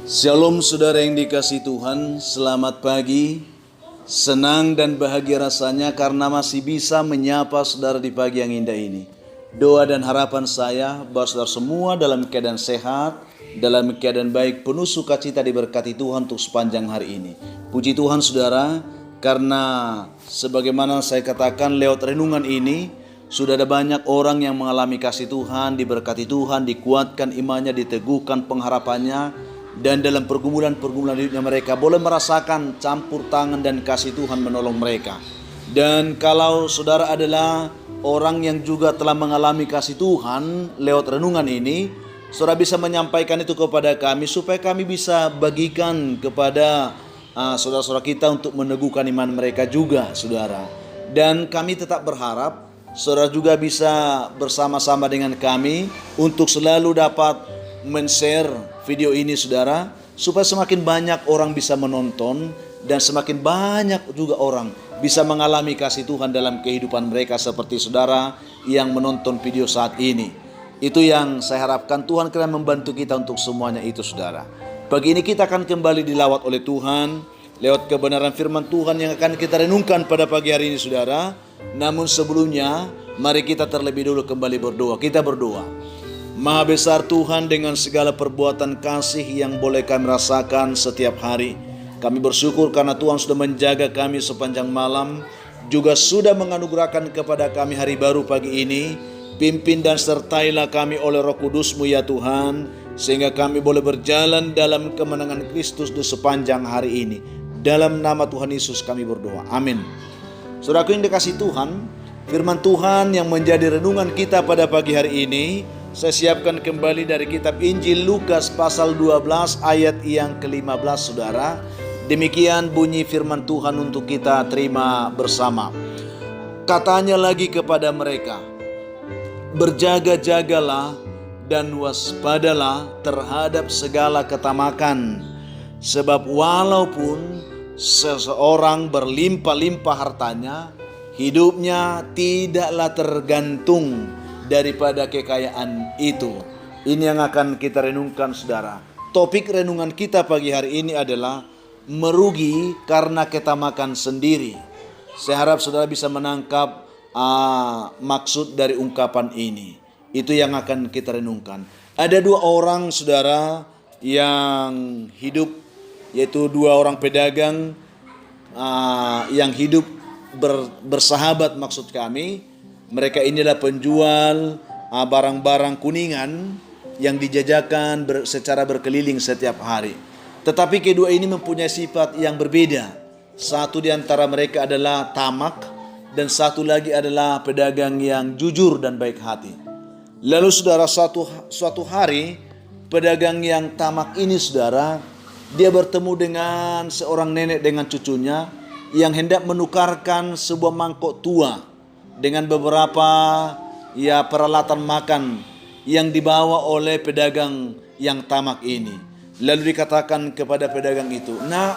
Shalom saudara yang dikasihi Tuhan, selamat pagi. Senang dan bahagia rasanya karena masih bisa menyapa saudara di pagi yang indah ini. Doa dan harapan saya bahwa saudara semua dalam keadaan sehat, dalam keadaan baik, penuh sukacita diberkati Tuhan untuk sepanjang hari ini. Puji Tuhan saudara, karena sebagaimana saya katakan lewat renungan ini, sudah ada banyak orang yang mengalami kasih Tuhan, diberkati Tuhan, dikuatkan imannya, diteguhkan pengharapannya. Dan dalam pergumulan-pergumulan hidupnya mereka boleh merasakan campur tangan dan kasih Tuhan menolong mereka. Dan kalau saudara adalah orang yang juga telah mengalami kasih Tuhan lewat renungan ini, saudara bisa menyampaikan itu kepada kami supaya kami bisa bagikan kepada saudara-saudara kita untuk meneguhkan iman mereka juga, saudara. Dan kami tetap berharap saudara juga bisa bersama-sama dengan kami untuk selalu dapat men-share video ini saudara, supaya semakin banyak orang bisa menonton dan semakin banyak juga orang bisa mengalami kasih Tuhan dalam kehidupan mereka seperti saudara yang menonton video saat ini. Itu yang saya harapkan, Tuhan kiranya membantu kita untuk semuanya itu saudara. Pagi ini kita akan kembali dilawat oleh Tuhan lewat kebenaran firman Tuhan yang akan kita renungkan pada pagi hari ini saudara. Namun sebelumnya mari kita terlebih dulu kembali berdoa. Kita berdoa. Maha besar Tuhan, dengan segala perbuatan kasih yang boleh kami rasakan setiap hari, kami bersyukur karena Tuhan sudah menjaga kami sepanjang malam, juga sudah menganugerahkan kepada kami hari baru pagi ini. Pimpin dan sertailah kami oleh Roh Kudus-Mu ya Tuhan, sehingga kami boleh berjalan dalam kemenangan Kristus di sepanjang hari ini. Dalam nama Tuhan Yesus kami berdoa, amin. Saudaraku yang dikasihi Tuhan, firman Tuhan yang menjadi renungan kita pada pagi hari ini saya siapkan kembali dari kitab Injil Lukas pasal 12 ayat yang ke-15 saudara. Demikian bunyi firman Tuhan untuk kita terima bersama. Katanya lagi kepada mereka, berjaga-jagalah dan waspadalah terhadap segala ketamakan. Sebab walaupun seseorang berlimpah-limpah hartanya, hidupnya tidaklah tergantung daripada kekayaan itu. Ini yang akan kita renungkan saudara. Topik renungan kita pagi hari ini adalah merugi karena ketamakan sendiri. Saya harap saudara bisa menangkap maksud dari ungkapan ini. Itu yang akan kita renungkan. Ada dua orang saudara yang hidup, yaitu dua orang pedagang yang hidup bersahabat maksud kami. Mereka inilah penjual barang-barang kuningan yang dijajakan secara berkeliling setiap hari. Tetapi kedua ini mempunyai sifat yang berbeda. Satu di antara mereka adalah tamak dan satu lagi adalah pedagang yang jujur dan baik hati. Lalu saudara, suatu hari pedagang yang tamak ini saudara, dia bertemu dengan seorang nenek dengan cucunya yang hendak menukarkan sebuah mangkok tua dengan beberapa peralatan makan yang dibawa oleh pedagang yang tamak ini. Lalu dikatakan kepada pedagang itu, "Nak,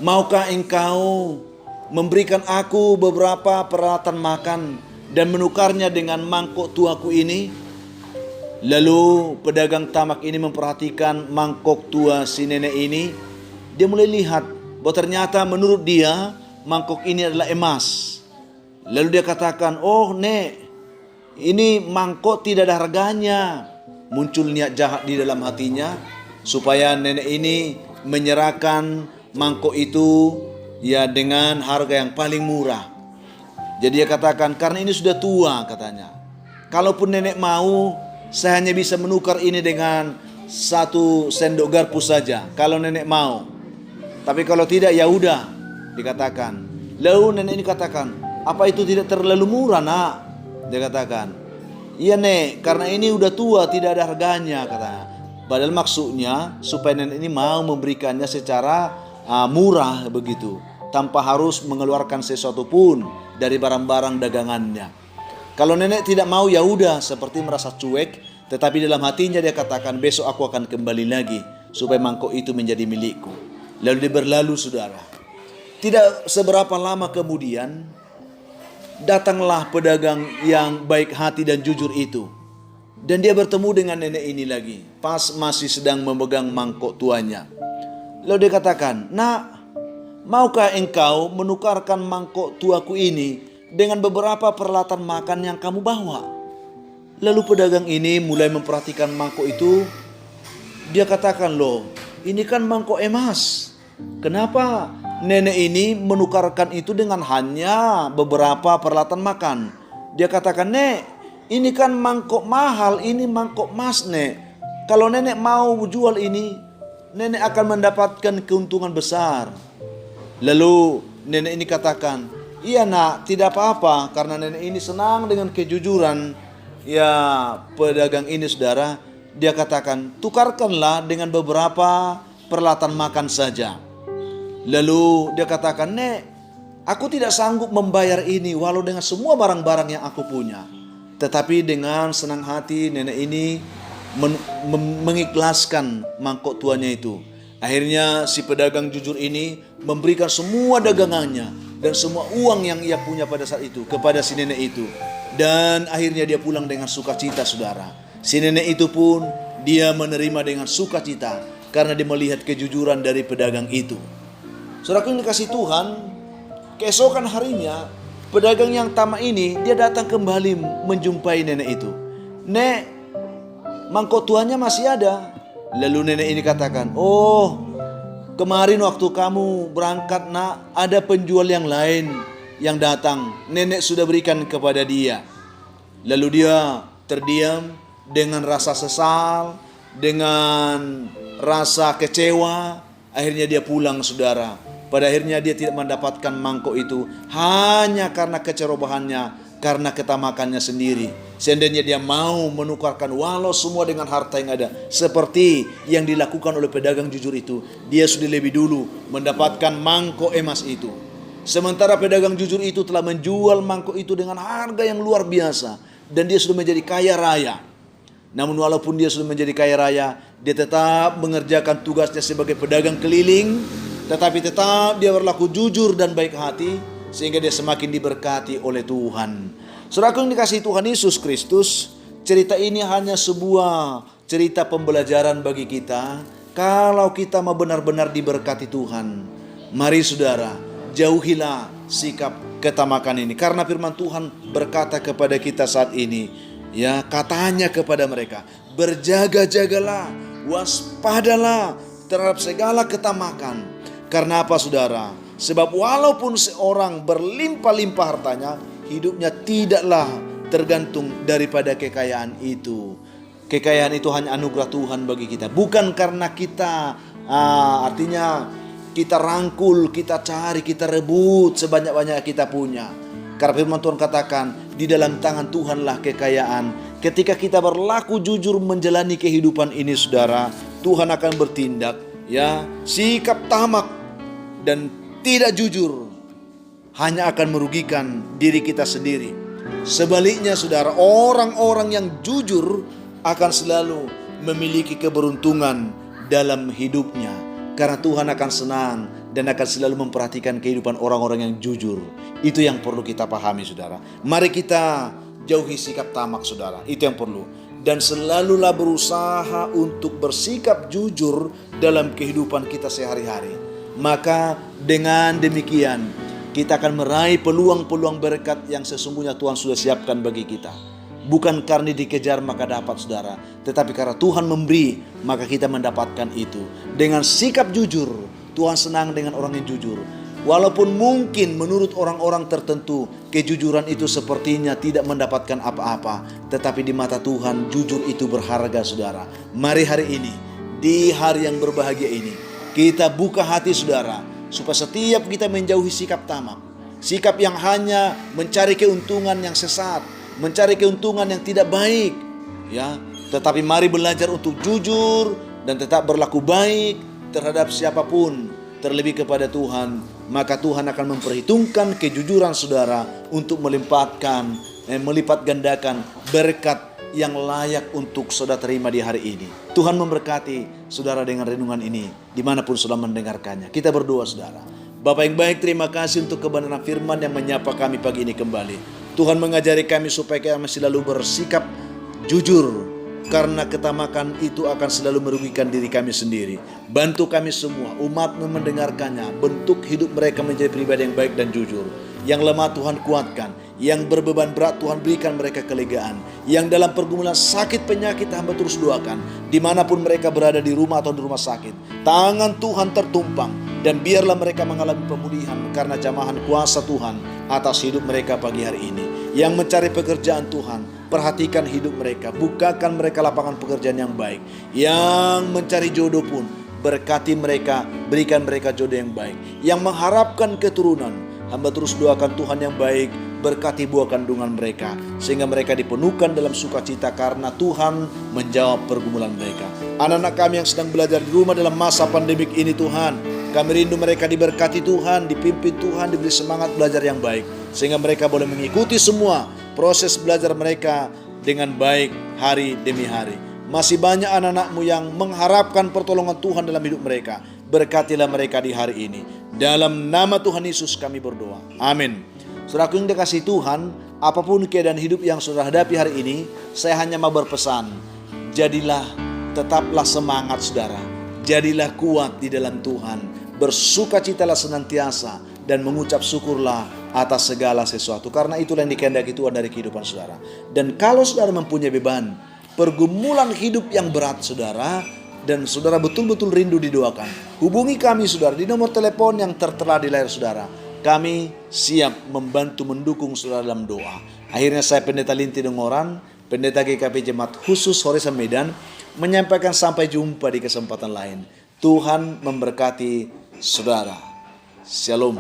maukah engkau memberikan aku beberapa peralatan makan dan menukarnya dengan mangkok tuaku ini?" Lalu pedagang tamak ini memperhatikan mangkok tua si nenek ini. Dia mulai lihat bahwa ternyata menurut dia mangkok ini adalah emas. Lalu dia katakan, "Oh nek, ini mangkok tidak ada harganya." Muncul niat jahat di dalam hatinya supaya nenek ini menyerahkan mangkok itu dengan harga yang paling murah. Jadi dia katakan, "Karena ini sudah tua," katanya. "Kalaupun nenek mau, saya hanya bisa menukar ini dengan 1 sendok garpu saja kalau nenek mau. Tapi kalau tidak ya udah," dikatakan. Lalu nenek ini katakan, "Apa itu tidak terlalu murah nak?" Dia katakan, "Iya nek, karena ini udah tua tidak ada harganya," katanya. Padahal maksudnya supaya nenek ini mau memberikannya secara murah begitu, tanpa harus mengeluarkan sesuatu pun dari barang-barang dagangannya. Kalau nenek tidak mau ya udah, seperti merasa cuek, tetapi dalam hatinya dia katakan, "Besok aku akan kembali lagi supaya mangkok itu menjadi milikku." Lalu dia berlalu saudara. Tidak seberapa lama kemudian datanglah pedagang yang baik hati dan jujur itu. Dan dia bertemu dengan nenek ini lagi, pas masih sedang memegang mangkok tuanya. Lalu dia katakan, "Nak, maukah engkau menukarkan mangkok tuaku ini dengan beberapa peralatan makan yang kamu bawa?" Lalu pedagang ini mulai memperhatikan mangkok itu. Dia katakan, "Loh, ini kan mangkok emas. Kenapa nenek ini menukarkan itu dengan hanya beberapa peralatan makan?" Dia katakan, "Nek, ini kan mangkok mahal, ini mangkok emas, Nek. Kalau nenek mau jual ini, nenek akan mendapatkan keuntungan besar." Lalu nenek ini katakan, "Iya nak, tidak apa-apa, karena nenek ini senang dengan kejujuran." Ya, pedagang ini saudara, dia katakan, "Tukarkanlah dengan beberapa peralatan makan saja." Lalu dia katakan, "Nek, aku tidak sanggup membayar ini walau dengan semua barang-barang yang aku punya." Tetapi dengan senang hati nenek ini mengikhlaskan mangkok tuanya itu. Akhirnya si pedagang jujur ini memberikan semua dagangannya dan semua uang yang ia punya pada saat itu kepada si nenek itu. Dan akhirnya dia pulang dengan sukacita, saudara. Si nenek itu pun dia menerima dengan sukacita karena dia melihat kejujuran dari pedagang itu. Saudaraku yang dikasihi Tuhan, keesokan harinya pedagang yang tamak ini dia datang kembali menjumpai nenek itu. "Nek, mangkok tuanya masih ada." Lalu nenek ini katakan, "Oh, kemarin waktu kamu berangkat nak, ada penjual yang lain yang datang. Nenek sudah berikan kepada dia." Lalu dia terdiam dengan rasa sesal, dengan rasa kecewa. Akhirnya dia pulang, saudara. Pada akhirnya dia tidak mendapatkan mangkok itu hanya karena kecerobohannya, karena ketamakannya sendiri. Seandainya dia mau menukarkan walau semua dengan harta yang ada, seperti yang dilakukan oleh pedagang jujur itu, dia sudah lebih dulu mendapatkan mangkok emas itu. Sementara pedagang jujur itu telah menjual mangkok itu dengan harga yang luar biasa, dan dia sudah menjadi kaya raya. Namun walaupun dia sudah menjadi kaya raya, dia tetap mengerjakan tugasnya sebagai pedagang keliling, tetapi tetap dia berlaku jujur dan baik hati, sehingga dia semakin diberkati oleh Tuhan. Saudaraku yang dikasihi Tuhan Yesus Kristus, cerita ini hanya sebuah cerita pembelajaran bagi kita. Kalau kita mau benar-benar diberkati Tuhan, mari saudara, jauhilah sikap ketamakan ini. Karena firman Tuhan berkata kepada kita saat ini, ya, katanya kepada mereka, "Berjaga-jagalah, waspadalah terhadap segala ketamakan." Karena apa, saudara? Sebab walaupun seorang berlimpah-limpah hartanya, hidupnya tidaklah tergantung daripada kekayaan itu. Kekayaan itu hanya anugerah Tuhan bagi kita. Bukan karena kita artinya kita rangkul, kita cari, kita rebut sebanyak-banyak kita punya. Karena firman Tuhan katakan, di dalam tangan Tuhanlah kekayaan. Ketika kita berlaku jujur menjalani kehidupan ini, saudara, Tuhan akan bertindak. Ya, sikap tamak dan tidak jujur hanya akan merugikan diri kita sendiri. Sebaliknya, saudara, orang-orang yang jujur akan selalu memiliki keberuntungan dalam hidupnya. Karena Tuhan akan senang dan akan selalu memperhatikan kehidupan orang-orang yang jujur. Itu yang perlu kita pahami, saudara. Mari kita jauhi sikap tamak, saudara. Itu yang perlu. Dan selalulah berusaha untuk bersikap jujur dalam kehidupan kita sehari-hari. Maka dengan demikian kita akan meraih peluang-peluang berkat yang sesungguhnya Tuhan sudah siapkan bagi kita. Bukan karena dikejar maka dapat, saudara, tetapi karena Tuhan memberi maka kita mendapatkan itu. Dengan sikap jujur, Tuhan senang dengan orang yang jujur. Walaupun mungkin menurut orang-orang tertentu kejujuran itu sepertinya tidak mendapatkan apa-apa, tetapi di mata Tuhan jujur itu berharga, saudara. Mari hari ini, di hari yang berbahagia ini, kita buka hati, saudara, supaya setiap kita menjauhi sikap tamak, sikap yang hanya mencari keuntungan yang sesat, mencari keuntungan yang tidak baik, ya. Tetapi mari belajar untuk jujur dan tetap berlaku baik terhadap siapapun, terlebih kepada Tuhan. Maka Tuhan akan memperhitungkan kejujuran saudara untuk melipat gandakan berkat yang layak untuk saudara terima di hari ini. Tuhan memberkati saudara dengan renungan ini dimanapun saudara mendengarkannya. Kita berdoa, saudara. Bapa yang baik, terima kasih untuk kebenaran firman yang menyapa kami pagi ini kembali. Tuhan mengajari kami supaya kami selalu bersikap jujur karena ketamakan itu akan selalu merugikan diri kami sendiri. Bantu kami semua, umat-Mu mendengarkannya, bentuk hidup mereka menjadi pribadi yang baik dan jujur. Yang lemah Tuhan kuatkan, yang berbeban berat Tuhan berikan mereka kelegaan. Yang dalam pergumulan sakit penyakit hamba terus doakan, dimanapun mereka berada, di rumah atau di rumah sakit, tangan Tuhan tertumpang, dan biarlah mereka mengalami pemulihan karena jamahan kuasa Tuhan atas hidup mereka pagi hari ini. Yang mencari pekerjaan Tuhan, perhatikan hidup mereka, bukakan mereka lapangan pekerjaan yang baik. Yang mencari jodoh pun, berkati mereka, berikan mereka jodoh yang baik. Yang mengharapkan keturunan, hamba terus doakan Tuhan yang baik, berkati buah kandungan mereka, sehingga mereka dipenuhkan dalam sukacita karena Tuhan menjawab pergumulan mereka. Anak-anak kami yang sedang belajar di rumah dalam masa pandemik ini Tuhan, kami rindu mereka diberkati Tuhan, dipimpin Tuhan, diberi semangat belajar yang baik, sehingga mereka boleh mengikuti semua proses belajar mereka dengan baik hari demi hari. Masih banyak anak-anak-Mu yang mengharapkan pertolongan Tuhan dalam hidup mereka. Berkatilah mereka di hari ini. Dalam nama Tuhan Yesus kami berdoa. Amin. Saudaraku yang dikasihi Tuhan, apapun keadaan hidup yang saudara hadapi hari ini, saya hanya mau berpesan, tetaplah semangat saudara. Jadilah kuat di dalam Tuhan. Bersukacitalah senantiasa dan mengucap syukurlah atas segala sesuatu. Karena itulah yang dikehendaki Tuhan dari kehidupan saudara. Dan kalau saudara mempunyai beban, pergumulan hidup yang berat saudara, dan saudara betul-betul rindu didoakan, hubungi kami saudara di nomor telepon yang tertera di layar saudara. Kami siap membantu mendukung saudara dalam doa. Akhirnya saya Pendeta Linti Dengoran, Pendeta GKP Jemaat Khusus Horesan Medan, menyampaikan sampai jumpa di kesempatan lain. Tuhan memberkati saudara. Shalom.